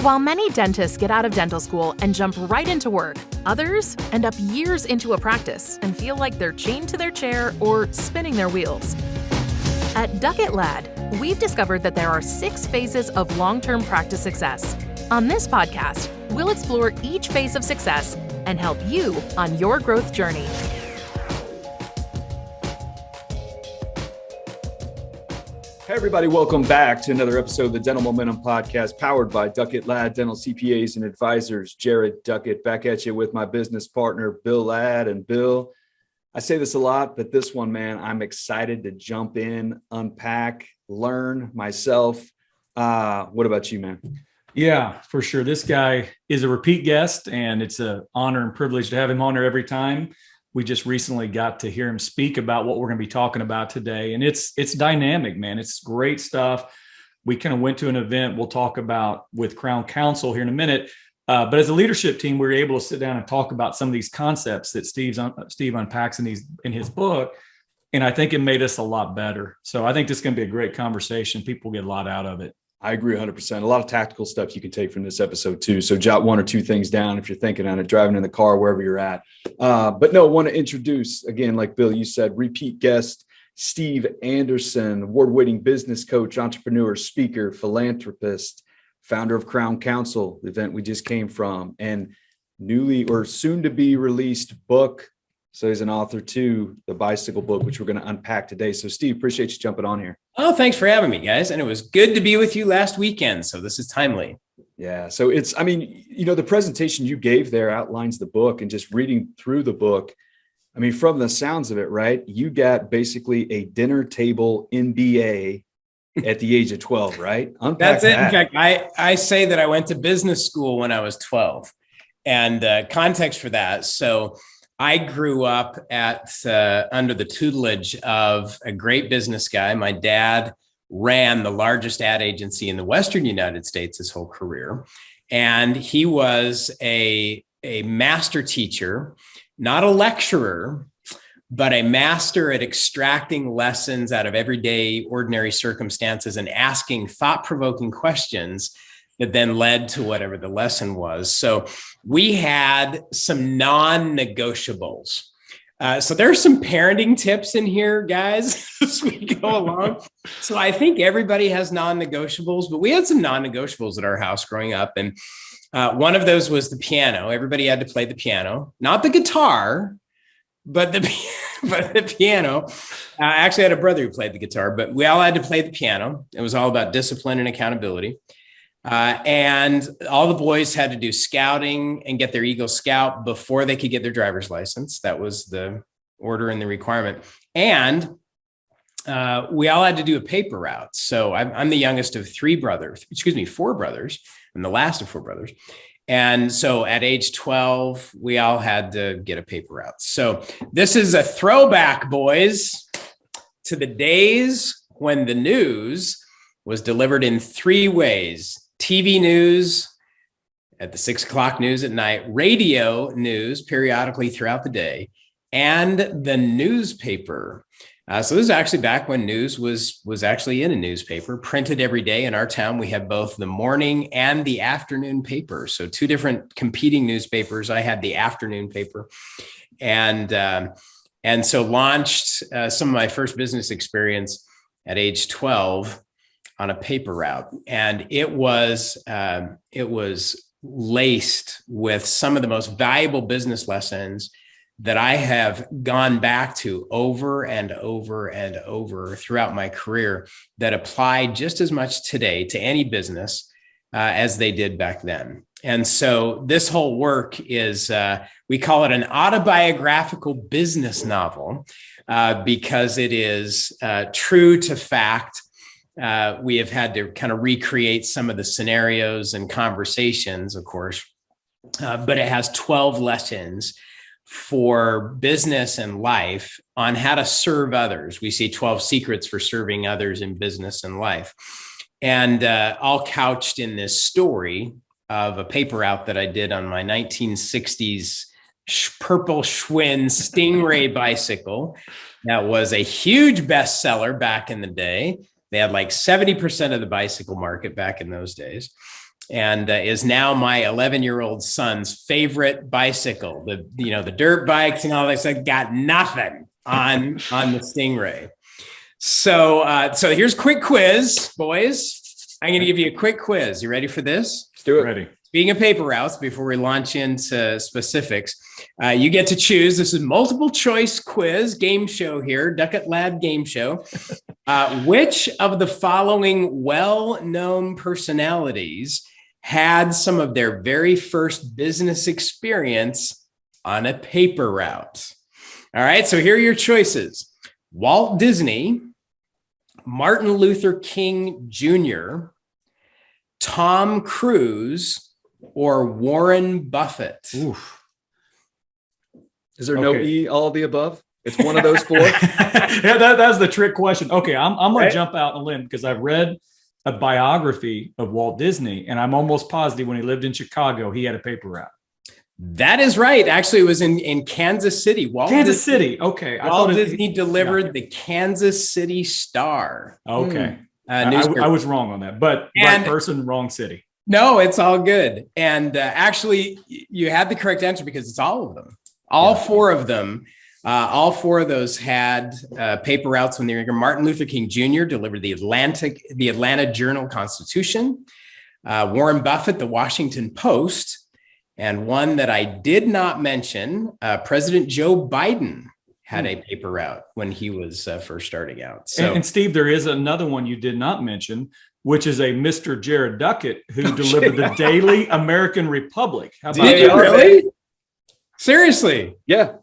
While many dentists get out of dental school and jump right into work, others end up years into a practice and feel like they're chained to their chair or spinning their wheels. At Duckett Ladd, we've discovered that there are 6 phases of long-term practice success. On this podcast, we'll explore each phase of success and help you on your growth journey. Hey everybody, welcome back to another episode of the Dental Momentum Podcast, powered by Duckett Ladd Dental CPAs and Advisors. Jared Duckett back at you with my business partner, Bill Ladd. And Bill, I say this a lot, but this one, man, I'm excited to jump in, unpack, learn myself. What about you, man? Yeah, for sure. This guy is a repeat guest, and it's an honor and privilege to have him on here every time. We just recently got to hear him speak about what we're going to be talking about today. And it's dynamic, man. It's great stuff. We kind of went to an event we'll talk about with Crown Counsel here in a minute. But as a leadership team, we were able to sit down and talk about some of these concepts that Steve unpacks in his book. And I think it made us a lot better. So I think this is going to be a great conversation. People get a lot out of it. I agree 100%. A lot of tactical stuff you can take from this episode too. So jot 1 or 2 things down if you're thinking on it, driving in the car, wherever you're at. But no, I want to introduce, again, like Bill, you said, repeat guest, Steve Anderson, award-winning business coach, entrepreneur, speaker, philanthropist, founder of Crown Counsel, the event we just came from, and newly or soon to be released book. So he's an author too, the Bicycle book, which we're going to unpack today. So Steve, appreciate you jumping on here. Oh, thanks for having me, guys. And it was good to be with you last weekend. So this is timely. Yeah. So the presentation you gave there outlines the book, and just reading through the book, from the sounds of it, right? You got basically a dinner table MBA at the age of 12, right? Unpack That's it. That. In fact, I say that I went to business school when I was 12, and context for that. So I grew up under the tutelage of a great business guy. My dad ran the largest ad agency in the Western United States his whole career. And he was a master teacher, not a lecturer, but a master at extracting lessons out of everyday, ordinary circumstances and asking thought-provoking questions that then led to whatever the lesson was. So we had some non-negotiables. So there's some parenting tips in here, guys, as we go along. So I think everybody has non-negotiables, but we had some non-negotiables at our house growing up. And one of those was the piano. Everybody had to play the piano, not the guitar, but the piano. I actually had a brother who played the guitar, but we all had to play the piano. It was all about discipline and accountability. And all the boys had to do scouting and get their Eagle Scout before they could get their driver's license. That was the order and the requirement. And we all had to do a paper route. So I'm the youngest of 4 brothers. I'm the last of 4 brothers. And so at age 12, we all had to get a paper route. So this is a throwback, boys, to the days when the news was delivered in 3 ways. TV news at the 6 o'clock news at night, radio news periodically throughout the day, and the newspaper. So this is actually back when news was actually in a newspaper, printed every day. In our town, we had both the morning and the afternoon paper. So 2 different competing newspapers. I had the afternoon paper, and so launched some of my first business experience at age 12 on a paper route. And it was laced with some of the most valuable business lessons that I have gone back to over and over and over throughout my career that apply just as much today to any business as they did back then. And so this whole work is, we call it an autobiographical business novel because it is true to fact. We have had to kind of recreate some of the scenarios and conversations, of course, but it has 12 lessons for business and life on how to serve others. We see 12 secrets for serving others in business and life, and all couched in this story of a paper route that I did on my 1960s purple Schwinn Stingray bicycle. That was a huge bestseller back in the day. They had like 70% of the bicycle market back in those days. and is now my 11-year-old son's favorite bicycle. The dirt bikes and all that stuff got nothing on the Stingray. So here's a quick quiz, boys. I'm going to give you a quick quiz. You ready for this? Let's do it. Ready. Speaking of paper routes, before we launch into specifics, you get to choose. This is multiple choice quiz game show here, Duckett Lad game show. Which of the following well-known personalities had some of their very first business experience on a paper route? All right, so here are your choices. Walt Disney, Martin Luther King Jr., Tom Cruise, or Warren Buffett? Oof. Is there no E, all of the above? It's one of those four. Yeah, that's the trick question. Okay, I'm going to jump out on a limb because I've read a biography of Walt Disney, and I'm almost positive when he lived in Chicago, he had a paper route. That is right. Actually, it was in Kansas City. Kansas City. Okay. Walt Disney delivered the Kansas City Star. Okay. I was wrong on that, but right person, wrong city. No, it's all good. And actually, you had the correct answer because it's all of them. All four of them. All four of those had paper routes when they were younger. Martin Luther King Jr. delivered the Atlanta Journal-Constitution. Warren Buffett, the Washington Post. And one that I did not mention, President Joe Biden had a paper route when he was first starting out. So, and Steve, there is another one you did not mention, which is a Mr. Jared Duckett who delivered the Daily American Republic. How about that? Really? Seriously? Yeah.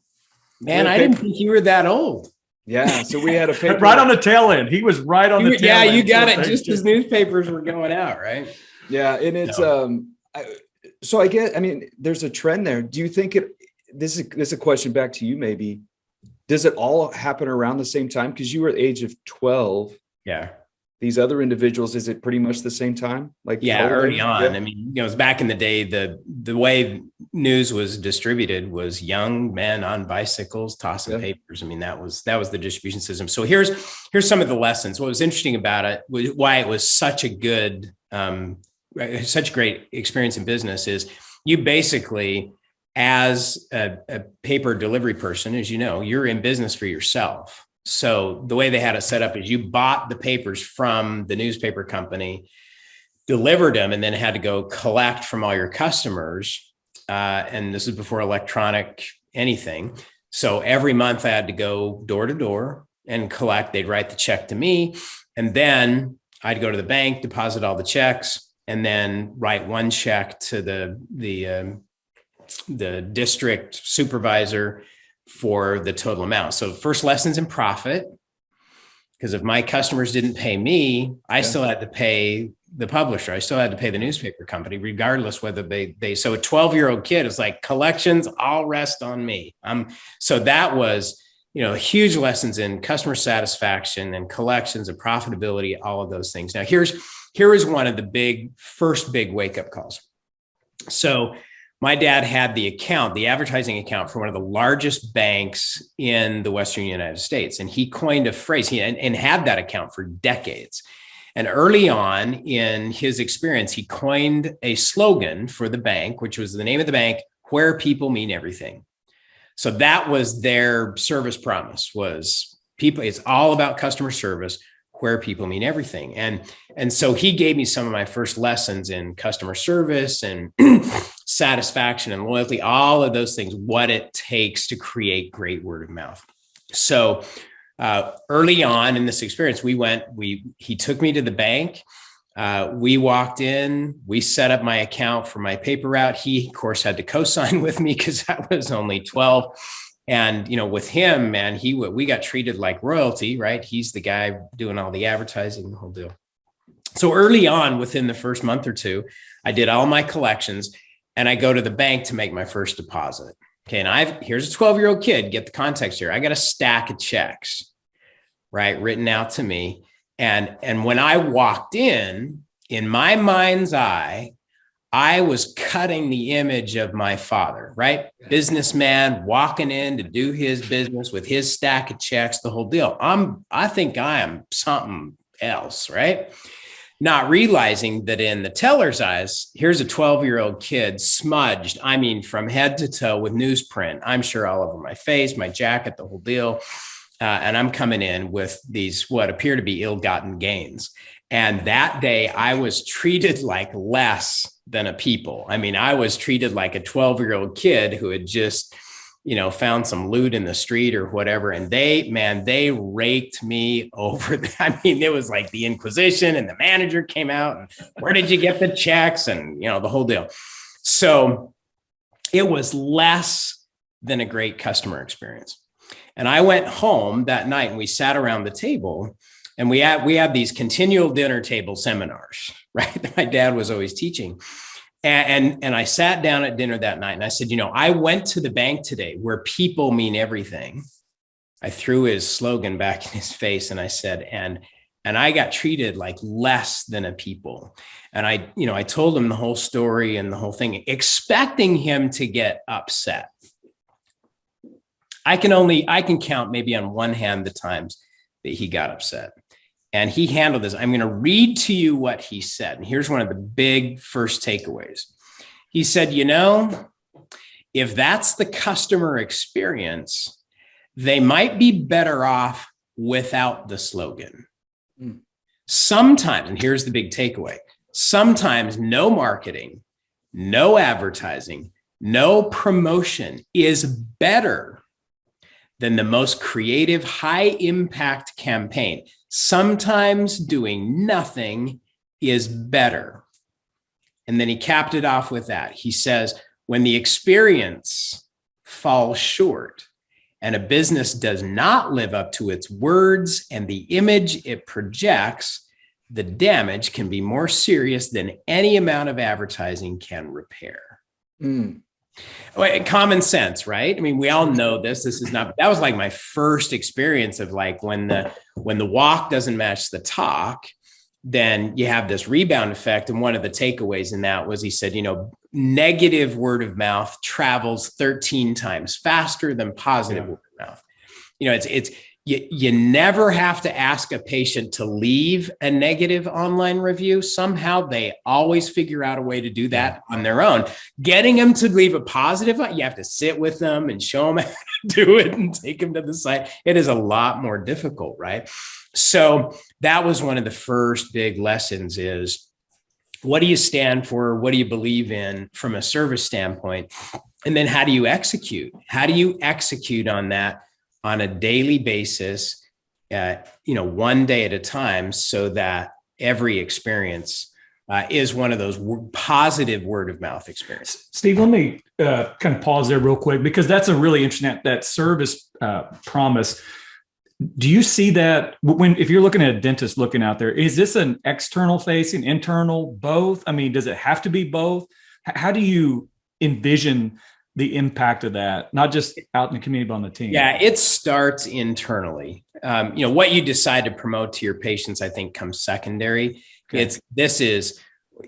Man, I didn't think you were that old. Yeah. So we had a paper right on the tail end. He was right on the tail end. Yeah, you got it just as newspapers were going out, right? Yeah. And it's, so I guess, I mean, there's a trend there. Do you think this is a question back to you, maybe. Does it all happen around the same time? Because you were at the age of 12. Yeah. These other individuals, is it pretty much the same time? Early on. Yeah. I mean, it was back in the day, the way news was distributed was young men on bicycles tossing papers. I mean, that was the distribution system. So here's some of the lessons. What was interesting about it, why it was such a great experience in business is you basically, as a paper delivery person, as you know, you're in business for yourself. So the way they had it set up is you bought the papers from the newspaper company, delivered them, and then had to go collect from all your customers. And this is before electronic anything. So every month I had to go door to door and collect. They'd write the check to me, and then I'd go to the bank, deposit all the checks, and then write one check to the district supervisor for the total amount. So first lessons in profit, because if my customers didn't pay me, I still had to pay the publisher. I still had to pay the newspaper company, regardless whether they so a 12-year-old kid is like, collections, all rest on me. So that was, huge lessons in customer satisfaction and collections and profitability, all of those things. Now here is one of the first big wake-up calls. So my dad had the advertising account for one of the largest banks in the Western United States. And he coined a phrase and had that account for decades. And early on in his experience, he coined a slogan for the bank, which was the name of the bank, "Where people mean everything." So that was their service promise, was people. It's all about customer service, where people mean everything. And so he gave me some of my first lessons in customer service and satisfaction and loyalty, all of those things, what it takes to create great word of mouth. So early on in this experience, he took me to the bank. We walked in, we set up my account for my paper route. He, of course, had to co-sign with me because I was only 12. And, with him, man, we got treated like royalty, right? He's the guy doing all the advertising, the whole deal. So early on, within the first month or two, I did all my collections and I go to the bank to make my first deposit. Okay. And here's a 12-year-old kid, get the context here. I got a stack of checks, right, written out to me. And when I walked in my mind's eye, I was cutting the image of my father, right? Businessman walking in to do his business with his stack of checks, the whole deal. I think I am something else, right? not realizing that in the teller's eyes, here's a 12-year-old kid smudged, I mean, from head to toe with newsprint. I'm sure all over my face, my jacket, the whole deal. And I'm coming in with these, what appear to be ill-gotten gains. And that day I was treated like less than a people. I mean, I was treated like a 12-year-old kid who had just, found some loot in the street or whatever. And they raked me over. I mean, it was like the Inquisition, and the manager came out and where did you get the checks? And, the whole deal. So it was less than a great customer experience. And I went home that night and we sat around the table, and we had these continual dinner table seminars, right? That my dad was always teaching. And I sat down at dinner that night and I said, I went to the bank today where people mean everything. I threw his slogan back in his face and I said, and I got treated like less than a people. And I told him the whole story and the whole thing, expecting him to get upset. I can count maybe on one hand the times that he got upset. And he handled this. I'm going to read to you what he said. And here's one of the big first takeaways. He said, if that's the customer experience, they might be better off without the slogan. Sometimes, and here's the big takeaway, sometimes no marketing, no advertising, no promotion is better than the most creative, high impact campaign. Sometimes doing nothing is better. And then he capped it off with that. He says, when the experience falls short and a business does not live up to its words and the image it projects, the damage can be more serious than any amount of advertising can repair. Common sense, right? I mean, we all know this. That was like my first experience of like when the walk doesn't match the talk, then you have this rebound effect. And one of the takeaways in that was he said, negative word of mouth travels 13 times faster than positive word of mouth. You never have to ask a patient to leave a negative online review. Somehow they always figure out a way to do that on their own. Getting them to leave a positive, you have to sit with them and show them how to do it and take them to the site. It is a lot more difficult, right? So that was one of the first big lessons is, what do you stand for? What do you believe in from a service standpoint? And then how do you execute? How do you execute on that on a daily basis, one day at a time, so that every experience is one of those positive word of mouth experiences. Steve, let me kind of pause there real quick, because that's a really interesting, that service promise. Do you see that if you're looking at a dentist looking out there, is this an external facing, internal, both? I mean, does it have to be both? How do you envision the impact of that, not just out in the community, but on the team? Yeah, it starts internally. What you decide to promote to your patients, I think, comes secondary. Okay.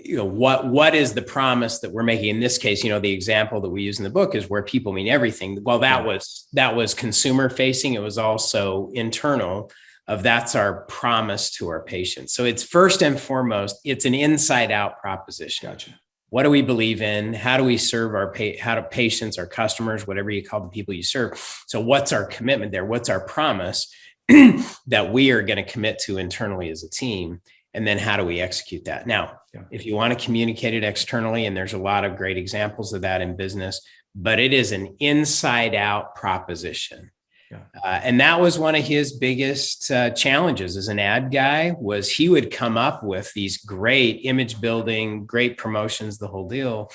What is the promise that we're making? In this case, the example that we use in the book is where people mean everything. Well, that was consumer facing. It was also internal that's our promise to our patients. So it's first and foremost, it's an inside out proposition. Gotcha. What do we believe in? How do we serve our patients, our customers, whatever you call the people you serve? So what's our commitment there? What's our promise that we are going to commit to internally as a team? And then how do we execute that? Now, if you want to communicate it externally, and there's a lot of great examples of that in business, but it is an inside out proposition. And that was one of his biggest challenges as an ad guy, was he would come up with these great image building, great promotions, the whole deal.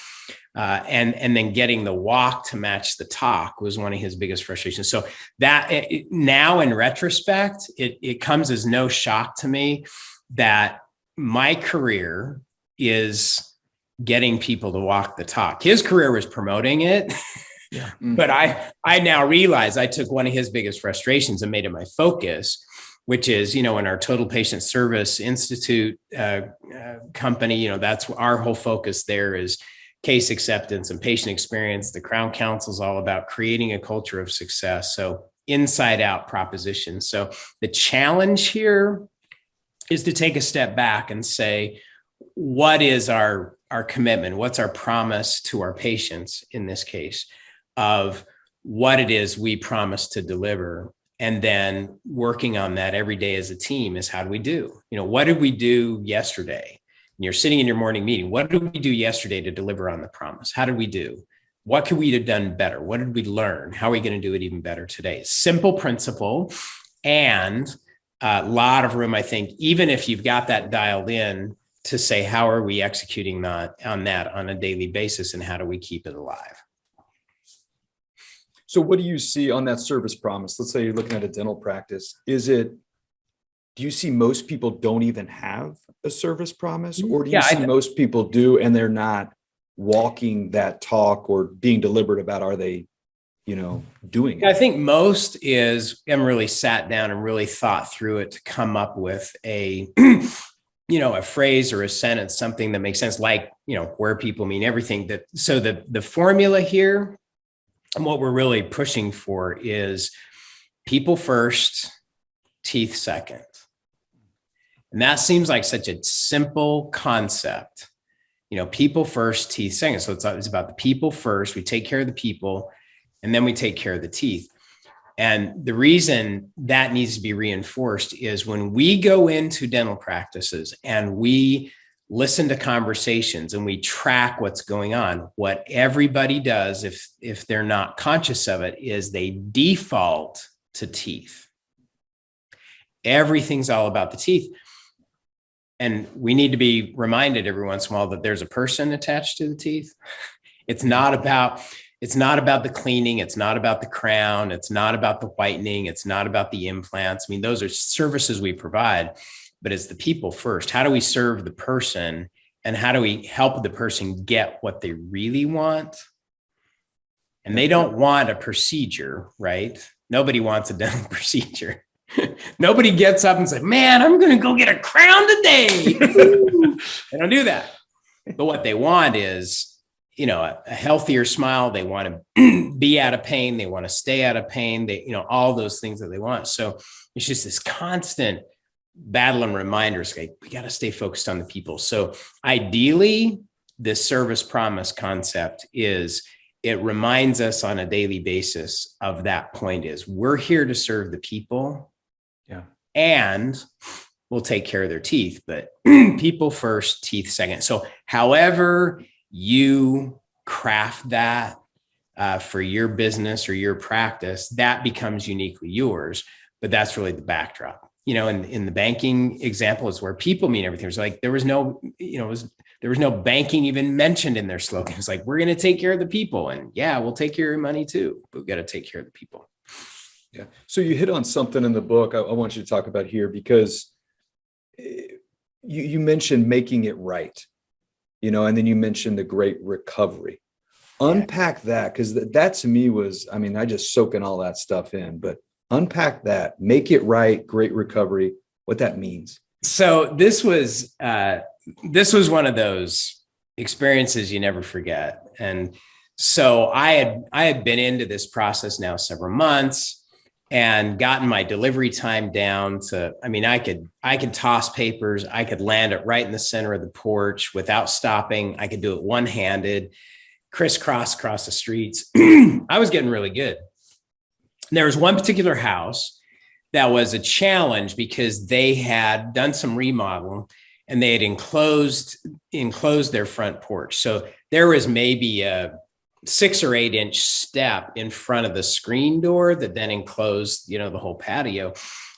And then getting the walk to match the talk was one of his biggest frustrations. So that now in retrospect, it comes as no shock to me that my career is getting people to walk the talk. His career was promoting it. Yeah. But I now realize I took one of his biggest frustrations and made it my focus, which is, in our Total Patient Service Institute company, that's our whole focus there is case acceptance and patient experience. The Crown Council is all about creating a culture of success. So inside out proposition. So the challenge here is to take a step back and say, what is our commitment? What's our promise to our patients in this case of what it is we promise to deliver? And then working on that every day as a team is how do we do? What did we do yesterday? And you're sitting in your morning meeting. What did we do yesterday to deliver on the promise? How did we do? What could we have done better? What did we learn? How are we going to do it even better today? Simple principle and a lot of room, I think, even if you've got that dialed in, to say, how are we executing on that on a daily basis, and how do we keep it alive? So what do you see on that service promise? Let's say you're looking at a dental practice. Do you see most people don't even have a service promise, or do you see most people do and they're not walking that talk or being deliberate about, are they, doing it? I think most am really sat down and really thought through it to come up with a a phrase or a sentence, something that makes sense, like, where people mean everything. So the formula here, and what we're really pushing for, is people first, teeth second. And that seems like such a simple concept, people first, teeth second. So it's about the people first. We take care of the people, and then we take care of the teeth. And the reason that needs to be reinforced is when we go into dental practices and we listen to conversations and we track what's going on, what everybody does, if they're not conscious of it, is they default to teeth. Everything's all about the teeth. And we need to be reminded every once in a while that there's a person attached to the teeth. It's not about the cleaning. It's not about the crown. It's not about the whitening. It's not about the implants. I mean, those are services we provide, but it's the people first. How do we serve the person, and how do we help the person get what they really want? And they don't want a procedure, right? Nobody wants a dental procedure. Nobody gets up and says, man, I'm going to go get a crown today. They don't do that. But what they want is, a healthier smile. They want to be out of pain. They want to stay out of pain. They, all those things that they want. So it's just this constant battle and reminders. Like, we got to stay focused on the people. So ideally, this service promise concept it reminds us on a daily basis of that point is we're here to serve the people. Yeah. And we'll take care of their teeth, but people first, teeth second. So however you craft that for your business or your practice, that becomes uniquely yours, but that's really the backdrop. In the banking example is where people mean everything. It's like, there was no banking even mentioned in their slogan. It's like, we're going to take care of the people, and we'll take care of your money too, but we've got to take care of the people. Yeah. So you hit on something in the book I want you to talk about here, because you mentioned making it right, and then you mentioned the great recovery. Unpack that, because that to me was, I just soaking all that stuff in, but unpack that, make it right, great recovery, what that means. So this was one of those experiences you never forget. And so I had been into this process now several months and gotten my delivery time down to, I could toss papers. I could land it right in the center of the porch without stopping. I could do it one-handed, crisscross across the streets. I was getting really good. There was one particular house that was a challenge because they had done some remodel and they had enclosed their front porch. So there was maybe a 6 or 8 inch step in front of the screen door that then enclosed, the whole patio.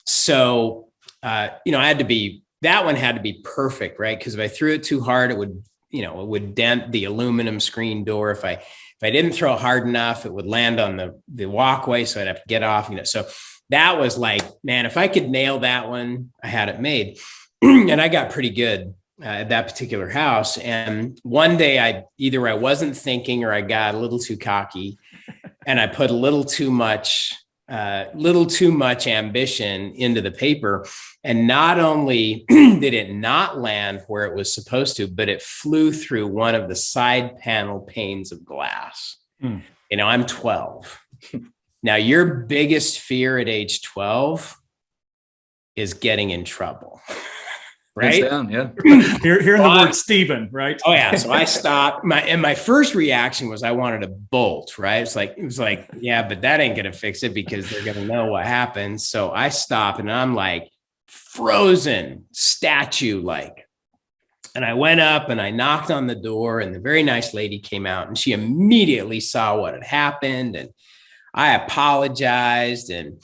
So, that one had to be perfect, right? Because if I threw it too hard, it would dent the aluminum screen door. If I didn't throw hard enough, it would land on the walkway. So I'd have to get off, So that was like, man, if I could nail that one, I had it made. And I got pretty good at that particular house. And one day I wasn't thinking, or I got a little too cocky, and I put a little too much ambition into the paper. And not only did it not land where it was supposed to, but it flew through one of the side panel panes of glass. I'm 12. Now, your biggest fear at age 12 is getting in trouble. right? Hands down, yeah. Hearing the word Stephen, right? Oh yeah. So I stopped. My first reaction was I wanted to bolt, right? It was like, yeah, but that ain't gonna fix it because they're gonna know what happened. So I stopped and I'm like frozen statue like. And I went up and I knocked on the door, and the very nice lady came out, and she immediately saw what had happened. And I apologized and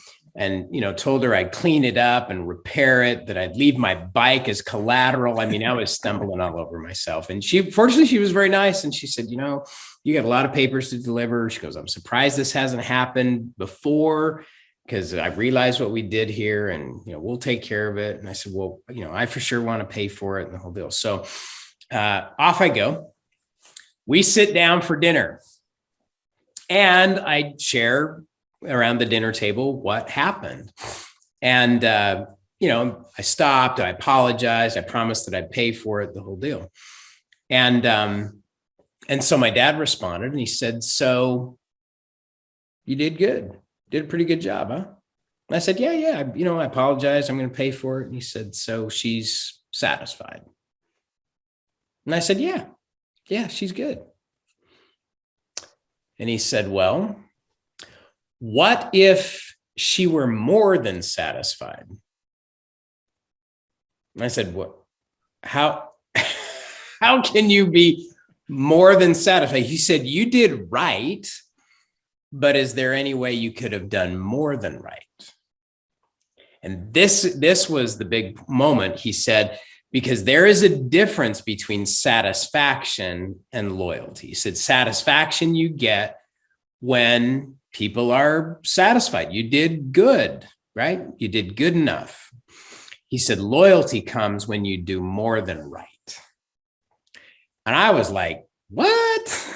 told her I'd clean it up and repair it, that I'd leave my bike as collateral. I mean, I was stumbling all over myself. And fortunately, she was very nice. And she said, you got a lot of papers to deliver. She goes, I'm surprised this hasn't happened before, because I realized what we did here, and, we'll take care of it. And I said, well, I for sure want to pay for it and the whole deal. So off I go. We sit down for dinner, and I share around the dinner table what happened. And, I stopped, I apologized. I promised that I'd pay for it, the whole deal. And so my dad responded, and he said, so you did good. Did a pretty good job, huh? And I said, yeah. I apologize. I'm going to pay for it. And he said, so she's satisfied. And I said, yeah, she's good. And he said, well, what if she were more than satisfied? And I said, what? How can you be more than satisfied? He said, you did right. But is there any way you could have done more than right? And this was the big moment, he said, because there is a difference between satisfaction and loyalty. He said, satisfaction you get when people are satisfied. You did good, right? You did good enough. He said, loyalty comes when you do more than right. And I was like, what?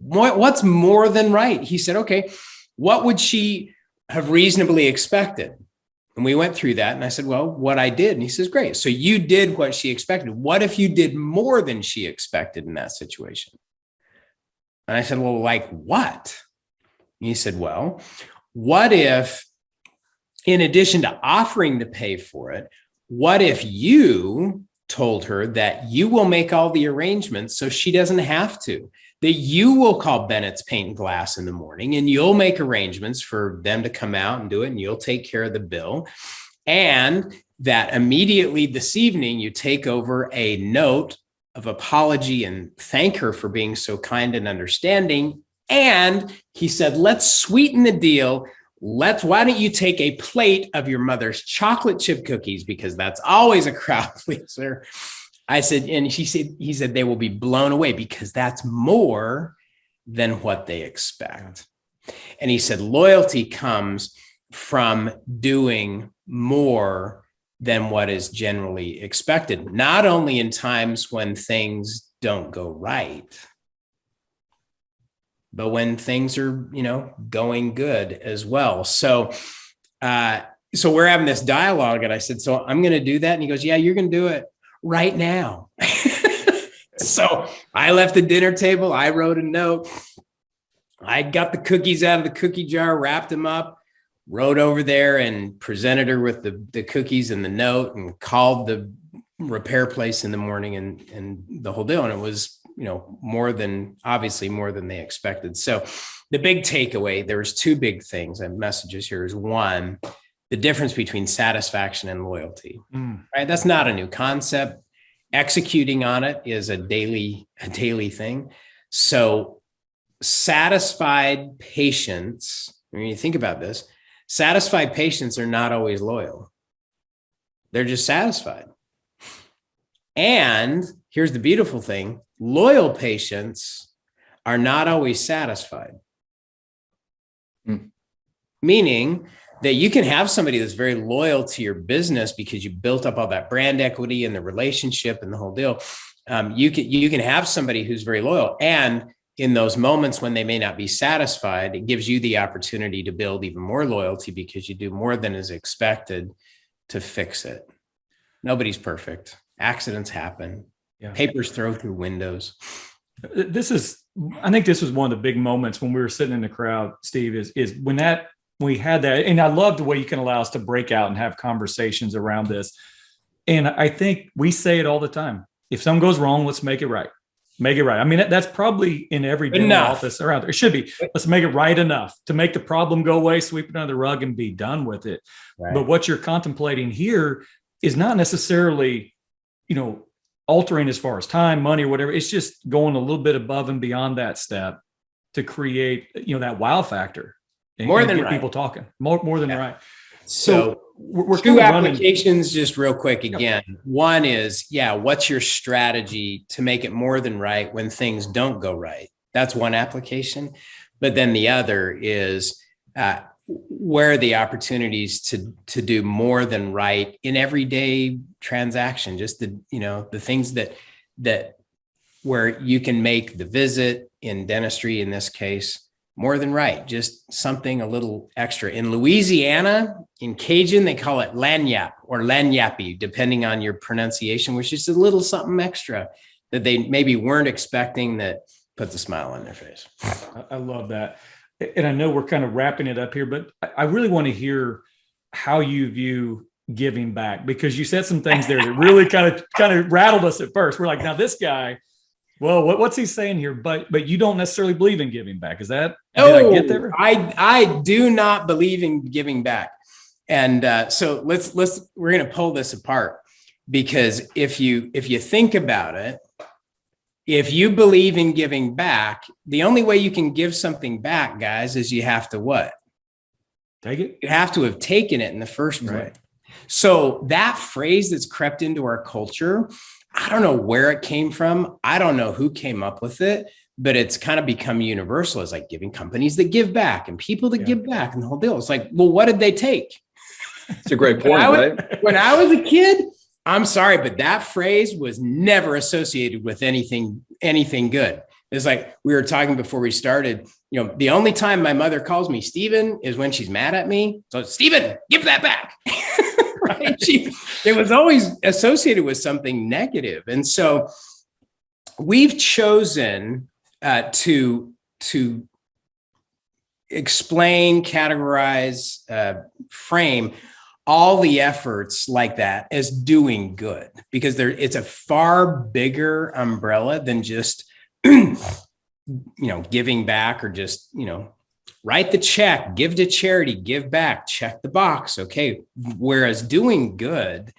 What's more than right? He said, okay, what would she have reasonably expected? And we went through that. And I said, well, what I did. And he says, great. So you did what she expected. What if you did more than she expected in that situation? And I said, well, like what? And he said, well, what if, in addition to offering to pay for it, what if you told her that you will make all the arrangements so she doesn't have to? That you will call Bennett's Paint and Glass in the morning, and you'll make arrangements for them to come out and do it, and you'll take care of the bill. And that immediately this evening, you take over a note of apology and thank her for being so kind and understanding. And he said, let's sweeten the deal. Why don't you take a plate of your mother's chocolate chip cookies? Because that's always a crowd pleaser. I said, and he said, they will be blown away because that's more than what they expect. And he said, loyalty comes from doing more than what is generally expected, not only in times when things don't go right, but when things are, going good as well. So we're having this dialogue, and I said, so I'm going to do that. And he goes, yeah, you're going to do it right now. So I left the dinner table. I wrote a note. I got the cookies out of the cookie jar, wrapped them up, rode over there and presented her with the cookies and the note, and called the repair place in the morning and the whole deal. And it was, obviously more than they expected. So the big takeaway, there was two big things and messages here is one, the difference between satisfaction and loyalty, right? That's not a new concept. Executing on it is a daily thing. So satisfied patients, when you think about this, satisfied patients are not always loyal. They're just satisfied. And here's the beautiful thing, loyal patients are not always satisfied. Meaning that you can have somebody that's very loyal to your business because you built up all that brand equity and the relationship and the whole deal. You can have somebody who's very loyal, and in those moments when they may not be satisfied, it gives you the opportunity to build even more loyalty because you do more than is expected to fix it. Nobody's perfect. Accidents happen. Yeah. Papers throw through windows. I think this was one of the big moments when we were sitting in the crowd, Steve, is when we had that. And I love the way you can allow us to break out and have conversations around this. And I think we say it all the time. If something goes wrong, let's make it right. Make it right. I mean, that's probably in every dental office around there. It should be. Let's make it right enough to make the problem go away, sweep it under the rug, and be done with it. Right. But what you're contemplating here is not necessarily, altering as far as time, money, or whatever. It's just going a little bit above and beyond that step to create, that wow factor. And get right. People talking more than right. So we're two applications just real quick again. Yep. One is, what's your strategy to make it more than right when things don't go right? That's one application. But then the other is where are the opportunities to do more than right in everyday transaction, just the things that where you can make the visit in dentistry, in this case, more than right, just something a little extra. In Louisiana, in Cajun, they call it lagniappe or lagniappe, depending on your pronunciation, which is a little something extra that they maybe weren't expecting that puts a smile on their face. I love that. And I know we're kind of wrapping it up here, but I really want to hear how you view giving back, because you said some things there that really kind of rattled us at first. We're like, now this guy, well, what's he saying here? But you don't necessarily believe in giving back. Is that? Did I get there? I do not believe in giving back. And so we're going to pull this apart, because if you think about it, if you believe in giving back, the only way you can give something back, guys, is you have to what? Take it. You have to have taken it in the first place. Right. So that phrase that's crept into our culture, I don't know where it came from. I don't know who came up with it, but it's kind of become universal. It's like giving companies that give back and people that give back and the whole deal. It's like, well, what did they take? It's a great point, right? When I was a kid, I'm sorry, but that phrase was never associated with anything good. It's like we were talking before we started, the only time my mother calls me Stephen is when she's mad at me. So Stephen, give that back. Right? It was always associated with something negative. And so we've chosen to explain, categorize, frame all the efforts like that as doing good, because it's a far bigger umbrella than just, giving back or just, write the check, give to charity, give back, check the box. Okay. Whereas doing good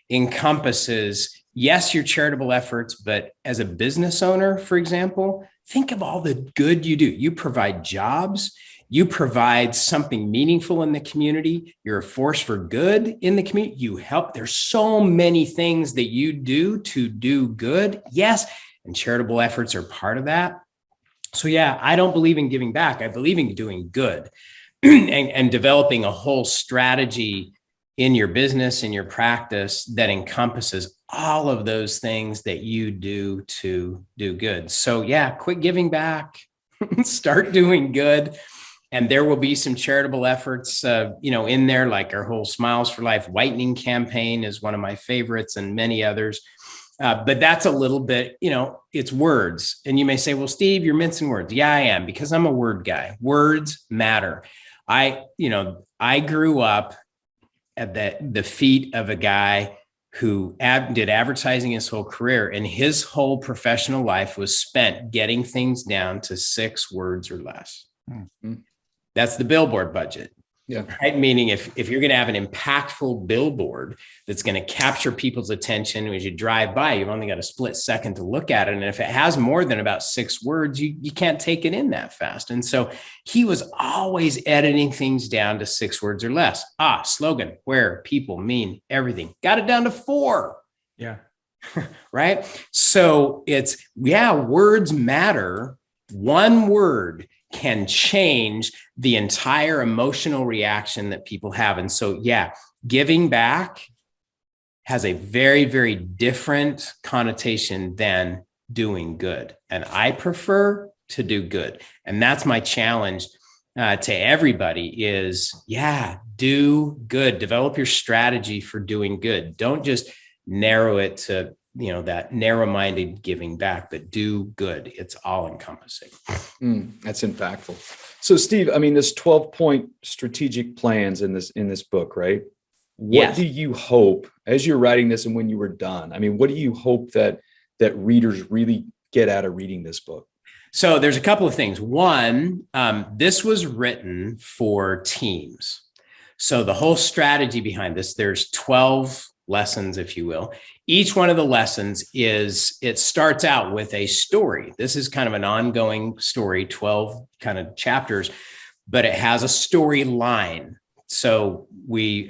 encompasses, yes, your charitable efforts, but as a business owner, for example, think of all the good you do. You provide jobs. You provide something meaningful in the community. You're a force for good in the community. You help. There's so many things that you do to do good. Yes. And charitable efforts are part of that. So I don't believe in giving back. I believe in doing good and developing a whole strategy in your business, in your practice that encompasses all of those things that you do to do good. So quit giving back, start doing good. And there will be some charitable efforts, in there, like our whole Smiles for Life whitening campaign is one of my favorites, and many others. But that's a little bit, it's words. And you may say, well, Steve, you're mincing words. Yeah, I am, because I'm a word guy. Words matter. I grew up at the feet of a guy who did advertising his whole career, and his whole professional life was spent getting things down to 6 words or less. Mm-hmm. That's the billboard budget. Yeah. Right? Meaning if you're going to have an impactful billboard that's going to capture people's attention as you drive by, you've only got a split second to look at it. And if it has more than about 6 words, you can't take it in that fast. And so he was always editing things down to 6 words or less. Slogan, where people mean everything. Got it down to 4. Yeah. Right. So it's, words matter. One word can change the entire emotional reaction that people have. And so, giving back has a very, very different connotation than doing good. And I prefer to do good. And that's my challenge to everybody is, do good. Develop your strategy for doing good. Don't just narrow it to that narrow-minded giving back, but do good. It's all encompassing. That's impactful. So Steve, this 12-point strategic plans in this book, right? What Yes. do you hope as you're writing this and when you were done? I mean, what do you hope that readers really get out of reading this book? So there's a couple of things. One, this was written for teams. So the whole strategy behind this, there's 12 lessons, if you will. Each one of the lessons it starts out with a story. This is kind of an ongoing story, 12 kind of chapters, but it has a storyline. So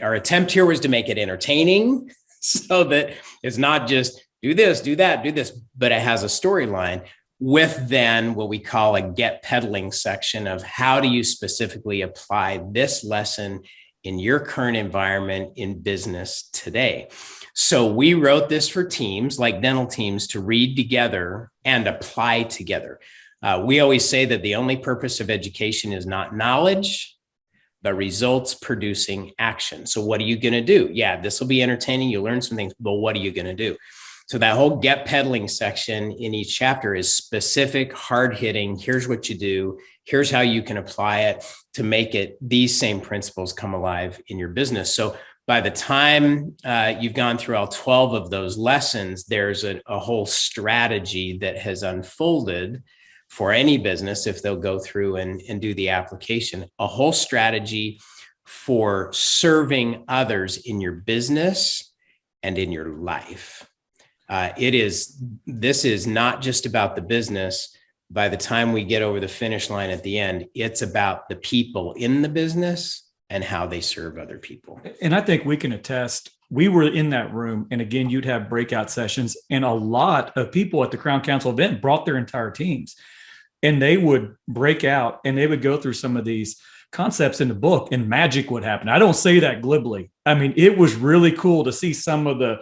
our attempt here was to make it entertaining so that it's not just do this, do that, do this, but it has a storyline with then what we call a get peddling section of how do you specifically apply this lesson in your current environment in business today. So we wrote this for teams like dental teams to read together and apply together. We always say that the only purpose of education is not knowledge, but results producing action. So what are you going to do? Yeah, this will be entertaining. You'll learn some things, but what are you going to do? So that whole get peddling section in each chapter is specific, hard hitting. Here's what you do. Here's how you can apply it to make these same principles come alive in your business. So by the time you've gone through all 12 of those lessons, there's a whole strategy that has unfolded for any business if they'll go through and do the application, a whole strategy for serving others in your business and in your life. This is not just about the business. By the time we get over the finish line at the end, it's about the people in the business and how they serve other people. And I think we can attest, we were in that room. And again, you'd have breakout sessions, and a lot of people at the Crown Council event brought their entire teams, and they would break out and they would go through some of these concepts in the book, and magic would happen. I don't say that glibly. I mean, it was really cool to see some of the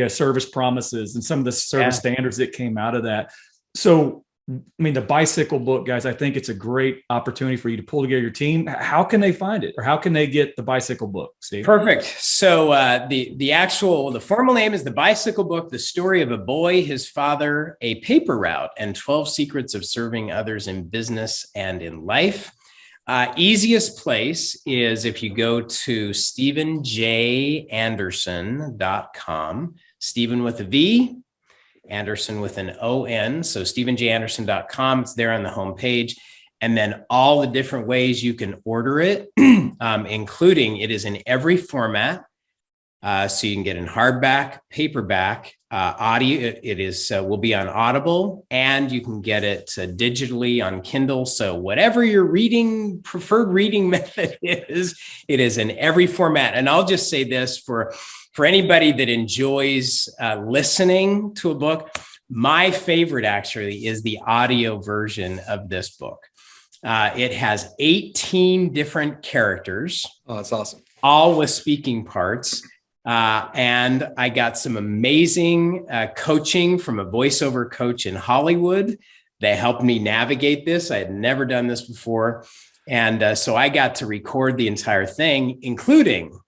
service promises and some of the service standards that came out of that. So, I mean, the bicycle book, guys, I think it's a great opportunity for you to pull together your team. How can they find it, or how can they get the bicycle book, Steve? Perfect. So the formal name is The Bicycle Book, The Story of a Boy, His Father, A Paper Route, and 12 Secrets of Serving Others in Business and in Life. Easiest place is if you go to StephenJAnderson.com, Stephen with a V, Anderson with an O-N. So StephenJAnderson.com, it's there on the homepage. And then all the different ways you can order it, including it is in every format. So you can get in hardback, paperback, audio. It is will be on Audible, and you can get it digitally on Kindle. So whatever your preferred reading method is, it is in every format. And I'll just say this for anybody that enjoys listening to a book, my favorite actually is the audio version of this book. It has 18 different characters. Oh, that's awesome. All with speaking parts. And I got some amazing coaching from a voiceover coach in Hollywood. They helped me navigate this. I had never done this before. And so I got to record the entire thing, including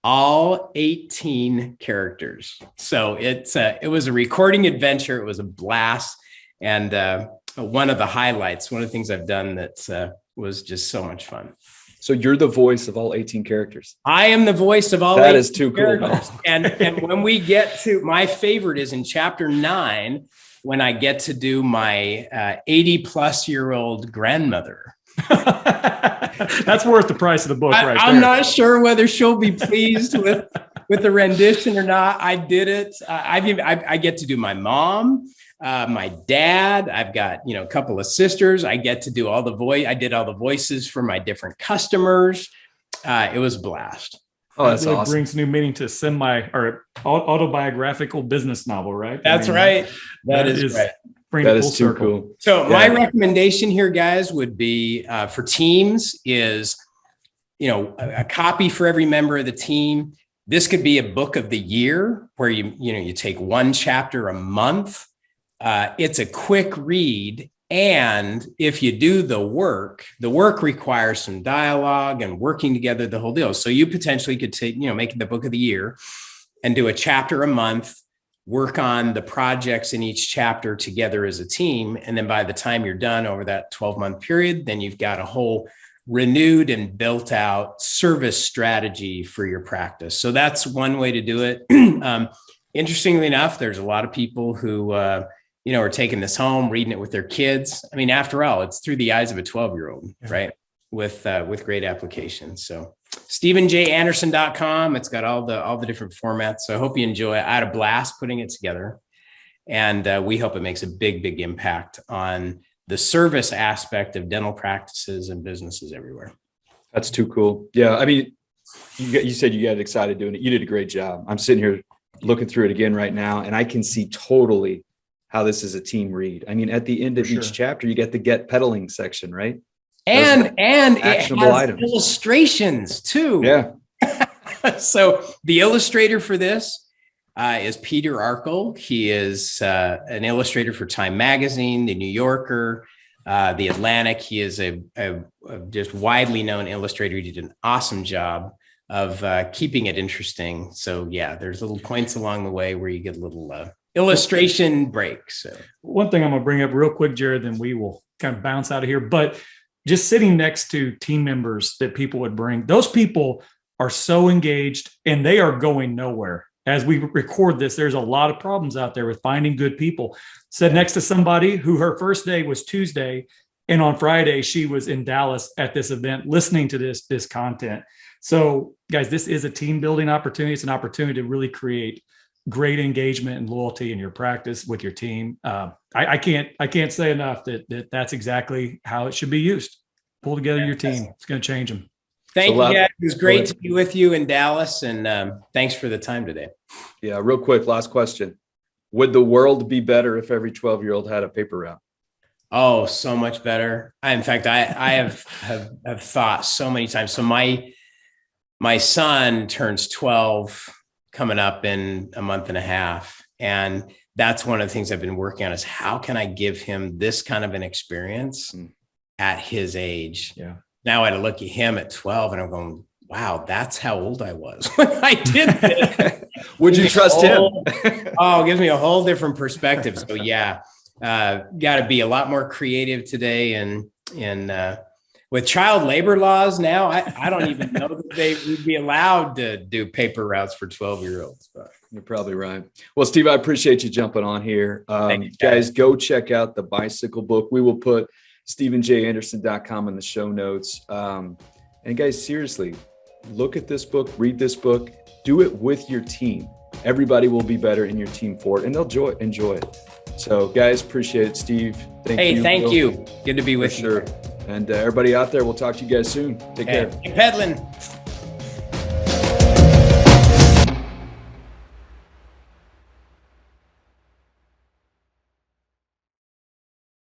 all 18 characters. So it was a recording adventure. It was a blast. And one of the highlights, one of the things I've done that was just so much fun. So you're the voice of all 18 characters. I am the voice of all. That is too cool. And when we get to my favorite is in chapter 9, when I get to do my 80-plus-year-old grandmother. That's worth the price of the book, right? I'm not sure whether she'll be pleased with the rendition or not. I did it. I get to do my mom. My dad, I've got, a couple of sisters. I get to do I did all the voices for my different customers. It was a blast. Oh, that's really awesome. Brings new meaning to or autobiographical business novel, right? That's right. That is right. That is too cool. So my recommendation here, guys, would be for teams is, a copy for every member of the team. This could be a book of the year where you take one chapter a month. It's a quick read. And if you do the work requires some dialogue and working together, the whole deal. So you potentially could take, make it the book of the year and do a chapter a month, work on the projects in each chapter together as a team. And then by the time you're done over that 12-month period, then you've got a whole renewed and built out service strategy for your practice. So that's one way to do it. Interestingly enough, there's a lot of people who, are taking this home, reading it with their kids. I mean, after all, it's through the eyes of a 12-year-old, right? With great applications. So StephenJAnderson.com. It's got all the different formats. So I hope you enjoy it. I had a blast putting it together, and we hope it makes a big impact on the service aspect of dental practices and businesses everywhere. That's too cool. Yeah. I mean, you said you got excited doing it. You did a great job. I'm sitting here looking through it again right now, and I can see totally how this is a team read. I mean, at the end of each chapter, you get the get pedaling section, right? And it actionable has items. illustrations too. Yeah. So the illustrator for this is Peter Arkle. He is an illustrator for Time Magazine, The New Yorker, The Atlantic. He is a just widely known illustrator. He did an awesome job of keeping it interesting. So yeah, there's little points along the way where you get a little illustration breaks. So one thing I'm going to bring up real quick, Jared, then we will kind of bounce out of here. But just sitting next to team members that people would bring, those people are so engaged and they are going nowhere. As we record this, there's a lot of problems out there with finding good people. Sat next to somebody who her first day was Tuesday, and on Friday she was in Dallas at this event listening to this content. So guys, this is a team building opportunity. It's an opportunity to really create great engagement and loyalty in your practice with your team. I can't say enough that's exactly how it should be used. Pull together your team. It's going to change them. Thank you, guys. It was great to be with you in Dallas, and thanks for the time today. Yeah, real quick, last question. Would the world be better if every 12-year-old had a paper route? Oh, so much better. In fact, I have thought so many times. So my son turns 12 coming up in a month and a half. And that's one of the things I've been working on is how can I give him this kind of an experience at his age? Yeah. Now I look at him at 12 and I'm going, wow, that's how old I was when I did this. Would you trust him? It gives me a whole different perspective. So yeah, got to be a lot more creative today. And with child labor laws now, I don't even know that they would be allowed to do paper routes for 12-year-olds. But you're probably right. Well, Steve, I appreciate you jumping on here. You, guys, go check out the Bicycle Book. We will put StephenJAnderson.com in the show notes. And guys, seriously, look at this book, read this book, do it with your team. Everybody will be better in your team for it, and they'll enjoy it. So guys, appreciate it. Steve, thank you. Good to be with you. Sure. And everybody out there, we'll talk to you guys soon. Take care. Keep pedaling.